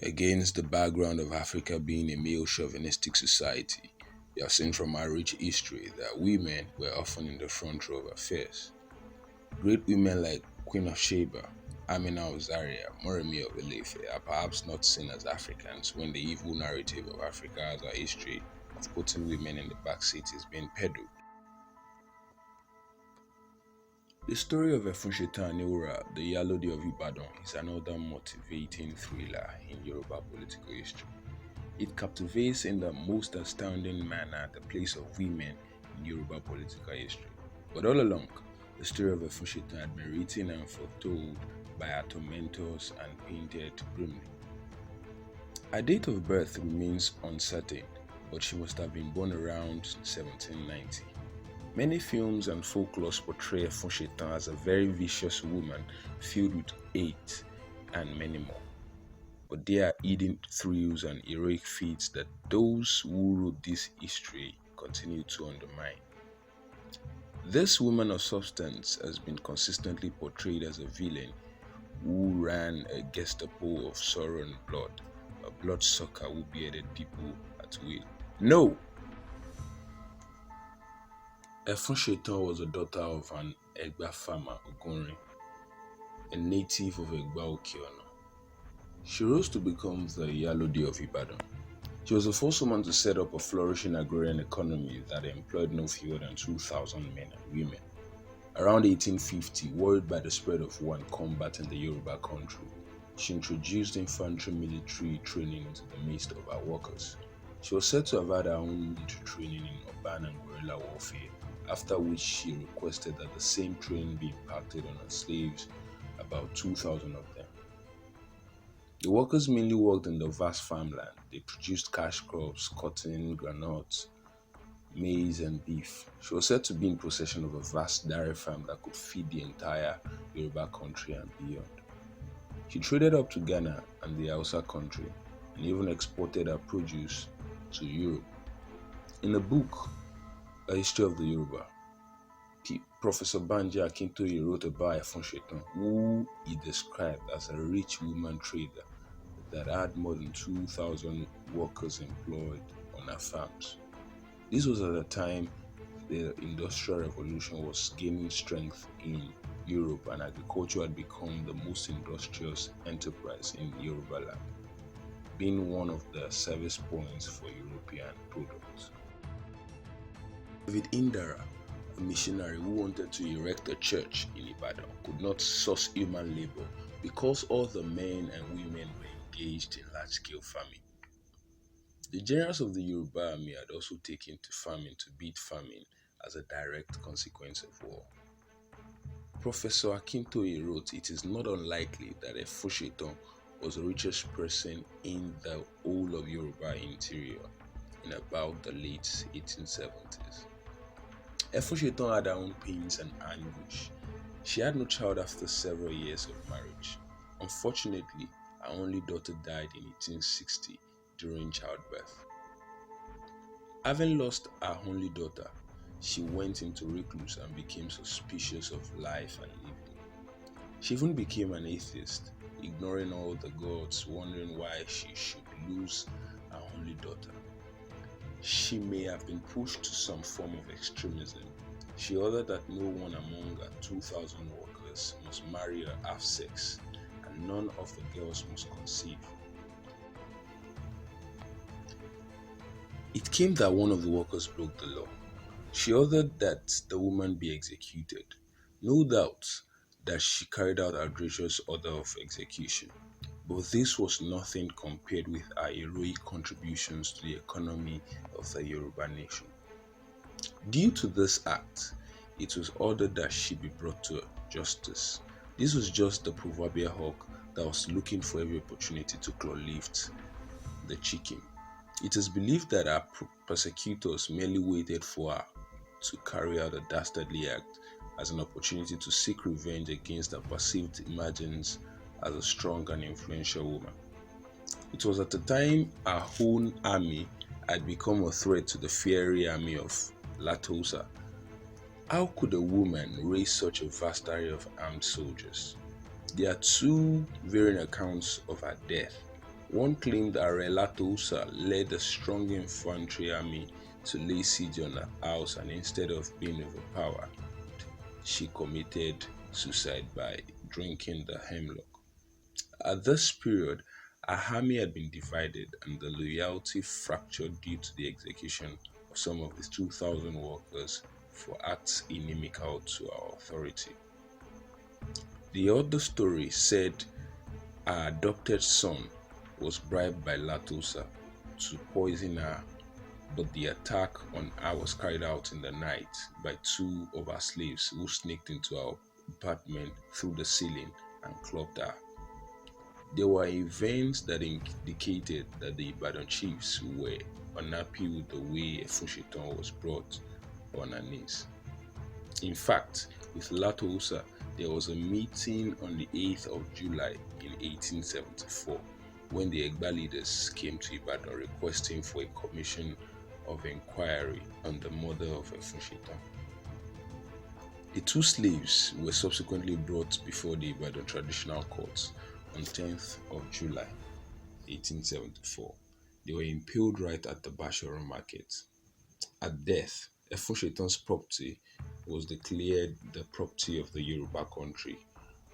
Against the background of Africa being a male chauvinistic society, we have seen from our rich history that women were often in the front row of affairs. Great women like Queen of Sheba, Amina of Zaria, Moremi of Ilefe are perhaps not seen as Africans when the evil narrative of Africa as a history of putting women in the back seat is being peddled. The story of Efunsetan Aniwura, the Yalodi of Ibadan, is another motivating thriller in Yoruba political history. It captivates in the most astounding manner the place of women in Yoruba political history. But all along, the story of Efunsetan had been written and foretold by her tormentors and painted grimly. Her date of birth remains uncertain, but she must have been born around 1790. Many films and folklores portray Efunsetan as a very vicious woman filled with hate and many more. But there are hidden thrills and heroic feats that those who wrote this history continue to undermine. This woman of substance has been consistently portrayed as a villain who ran a Gestapo of sorrow and blood, a bloodsucker who beheaded people at will. No! Efunsetan was the daughter of an Egba farmer, Ogunrin, a native of Egba Okiono. She rose to become the Yalodi of Ibadan. She was the first woman to set up a flourishing agrarian economy that employed no fewer than 2,000 men and women. Around 1850, worried by the spread of war and combat in the Yoruba country, she introduced infantry military training into the midst of her workers. She was said to have had her own military training in urban and guerrilla warfare, after which she requested that the same training be imparted on her slaves, about 2,000 of them. The workers mainly worked in the vast farmland. They produced cash crops, cotton, granules, maize, and beef. She was said to be in possession of a vast dairy farm that could feed the entire Yoruba country and beyond. She traded up to Ghana and the Hausa country and even exported her produce to Europe. In a book, A History of the Yoruba, Professor Banji Akintoye wrote about Efunsetan, who he described as a rich woman trader that had more than 2,000 workers employed on her farms. This was at a time the Industrial Revolution was gaining strength in Europe and agriculture had become the most industrious enterprise in Yoruba land, being one of the service points for European products. David Indara, a missionary who wanted to erect a church in Ibadan, could not source human labor because all the men and women were engaged in large-scale farming. The generals of the Yoruba army had also taken to farming to beat famine as a direct consequence of war. Professor Akintoye wrote, it is not unlikely that Efunsetan was the richest person in the whole of Yoruba interior in about the late 1870s. Efunsetan had her own pains and anguish. She had no child after several years of marriage. Unfortunately, her only daughter died in 1860 during childbirth. Having lost her only daughter, she went into recluse and became suspicious of life and living. She even became an atheist, ignoring all the gods, wondering why she should lose her only daughter. She may have been pushed to some form of extremism. She ordered that no one among her 2,000 workers must marry or have sex, and none of the girls must conceive. It came that one of the workers broke the law. She ordered that the woman be executed. No doubt that she carried out outrageous order of execution, but this was nothing compared with her heroic contributions to the economy of the Yoruba nation. Due to this act, it was ordered that she be brought to justice. This was just the proverbial hawk that was looking for every opportunity to claw lift the chicken. It is believed that her persecutors merely waited for her to carry out a dastardly act as an opportunity to seek revenge against her perceived emergence as a strong and influential woman. It was at the time her own army had become a threat to the fiery army of Latosa. How could a woman raise such a vast array of armed soldiers? There are two varying accounts of her death. One claimed Arela Tousa led a strong infantry army to lay siege on her house, and instead of being overpowered, she committed suicide by drinking the hemlock. At this period, her army had been divided and the loyalty fractured due to the execution of some of the 2,000 workers for acts inimical to our authority. The other story said her adopted son was bribed by Latosa to poison her, but the attack on her was carried out in the night by two of her slaves who sneaked into her apartment through the ceiling and clubbed her. There were events that indicated that the Ibadan chiefs were unhappy with the way Efunsetan was brought on her knees. In fact, with Latosa, there was a meeting on the 8th of July in 1874 when the Egba leaders came to Ibadan requesting for a commission of inquiry on the murder of Efunsetan. The two slaves were subsequently brought before the Ibadan Traditional Courts on 10th of July 1874. They were impaled right at the Basharu market. At death, Efunsetan's property was declared the property of the Yoruba country,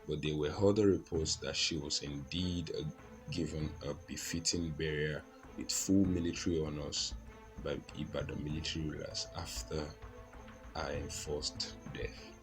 but there were other reports that she was indeed given a befitting burial with full military honors by Ibadan military rulers after her enforced death.